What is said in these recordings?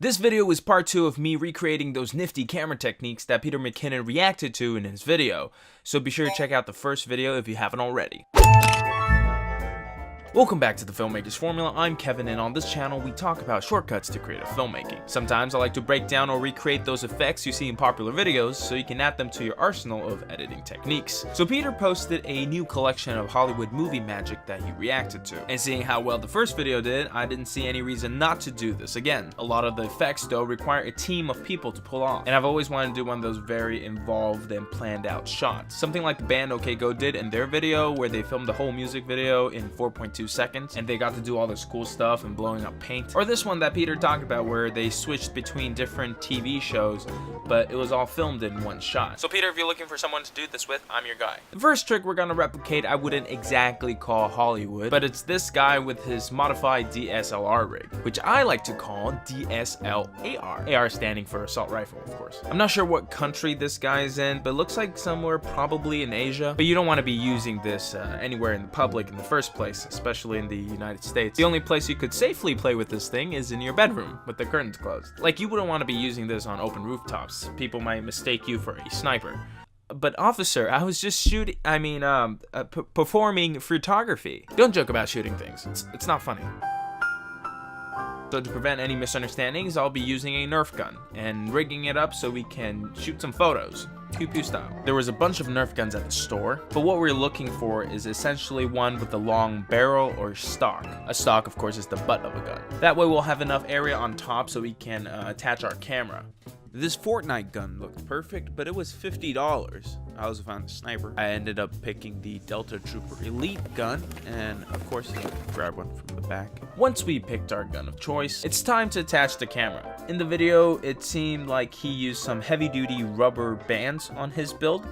This video is part 2 of me recreating those nifty camera techniques that Peter Mckinnon reacted to in his video, so be sure to check out the first video if you haven't already. Welcome back to the Filmmaker's Formula. I'm Kevin, and on this channel we talk about shortcuts to creative filmmaking. Sometimes I like to break down or recreate those effects you see in popular videos so you can add them to your arsenal of editing techniques. So Peter posted a new collection of Hollywood movie magic that he reacted to. And seeing how well the first video did, I didn't see any reason not to do this again. A lot of the effects though require a team of people to pull off, and I've always wanted to do one of those very involved and planned out shots. Something like the band OK Go did in their video, where they filmed the whole music video in 4.2 seconds and they got to do all this cool stuff and blowing up paint. Or this one that Peter talked about where they switched between different TV shows, but it was all filmed in one shot. So Peter, if you're looking for someone to do this with, I'm your guy. The first trick we're gonna replicate I wouldn't exactly call Hollywood, but it's this guy with his modified DSLR rig, which I like to call DSLAR. AR standing for assault rifle, of course. I'm not sure what country this guy is in, but it looks like somewhere probably in Asia. But you don't want to be using this anywhere in the public in the first place, especially in the United States. The only place you could safely play with this thing is in your bedroom with the curtains closed. Like, you wouldn't want to be using this on open rooftops. People might mistake you for a sniper. But officer, I was just performing photography. Don't joke about shooting things. It's not funny. So to prevent any misunderstandings, I'll be using a Nerf gun and rigging it up so we can shoot some photos, pew pew style. There was a bunch of Nerf guns at the store, but what we're looking for is essentially one with a long barrel or stock. A stock, of course, is the butt of a gun. That way we'll have enough area on top so we can attach our camera. This Fortnite gun looked perfect, but it was $50. I also found the sniper. I ended up picking the Delta Trooper Elite gun, and of course you can grab one from the back. Once we picked our gun of choice, it's time to attach the camera. In the video, it seemed like he used some heavy-duty rubber bands on his build,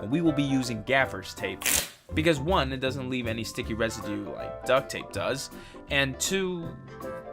and we will be using gaffer's tape. Because one, it doesn't leave any sticky residue like duct tape does, and two,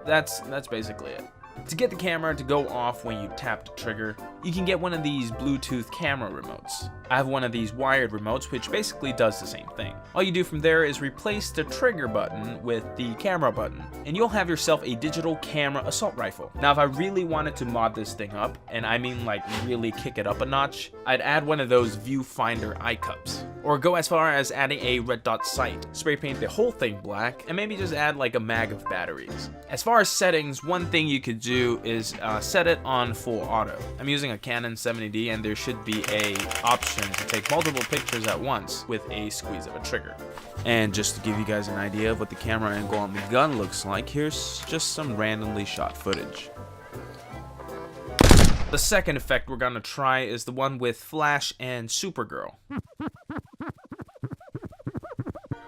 that's basically it. To get the camera to go off when you tap the trigger, you can get one of these Bluetooth camera remotes. I have one of these wired remotes, which basically does the same thing. All you do from there is replace the trigger button with the camera button, and you'll have yourself a digital camera assault rifle. Now, if I really wanted to mod this thing up, and I mean like really kick it up a notch, I'd add one of those viewfinder eye cups. Or go as far as adding a red dot sight, spray paint the whole thing black, and maybe just add like a mag of batteries. As far as settings, one thing you could do is set it on full auto. I'm using a Canon 70D, and there should be a option to take multiple pictures at once with a squeeze of a trigger. And just to give you guys an idea of what the camera angle on the gun looks like, here's just some randomly shot footage. The second effect we're gonna try is the one with Flash and Supergirl.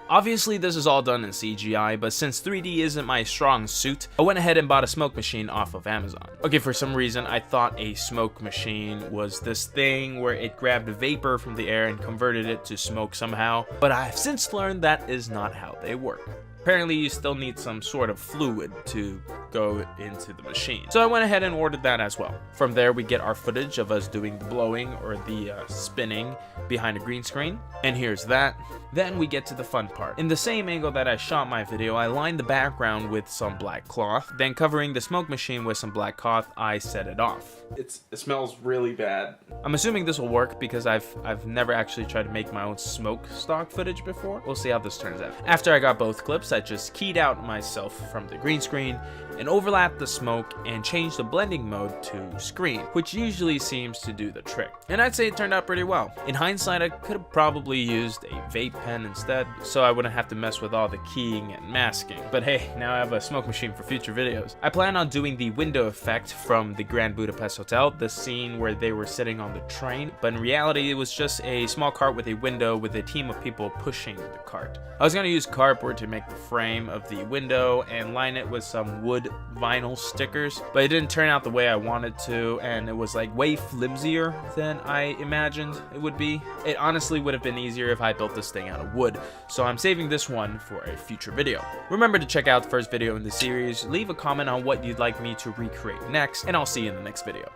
Obviously, this is all done in CGI, but since 3D isn't my strong suit, I went ahead and bought a smoke machine off of Amazon. Okay, for some reason, I thought a smoke machine was this thing where it grabbed vapor from the air and converted it to smoke somehow, but I've since learned that is not how they work. Apparently, you still need some sort of fluid to go into the machine. So I went ahead and ordered that as well. From there, we get our footage of us doing the blowing or the spinning behind a green screen. And here's that. Then we get to the fun part. In the same angle that I shot my video, I lined the background with some black cloth. Then covering the smoke machine with some black cloth, I set it off. It smells really bad. I'm assuming this will work because I've never actually tried to make my own smoke stock footage before. We'll see how this turns out. After I got both clips, I just keyed out myself from the green screen and overlapped the smoke and changed the blending mode to screen, which usually seems to do the trick. And I'd say it turned out pretty well. In hindsight, I could have probably used a vape pen instead, so I wouldn't have to mess with all the keying and masking. But hey, now I have a smoke machine for future videos. I plan on doing the window effect from the Grand Budapest Hotel, the scene where they were sitting on the train, but in reality, it was just a small cart with a window with a team of people pushing the cart. I was gonna use cardboard to make the frame of the window and line it with some wood vinyl stickers, but it didn't turn out the way I wanted to, and it was like way flimsier than I imagined it would be. It honestly would have been easier if I built this thing out of wood, so I'm saving this one for a future video. Remember to check out the first video in the series, leave a comment on what you'd like me to recreate next, and I'll see you in the next video.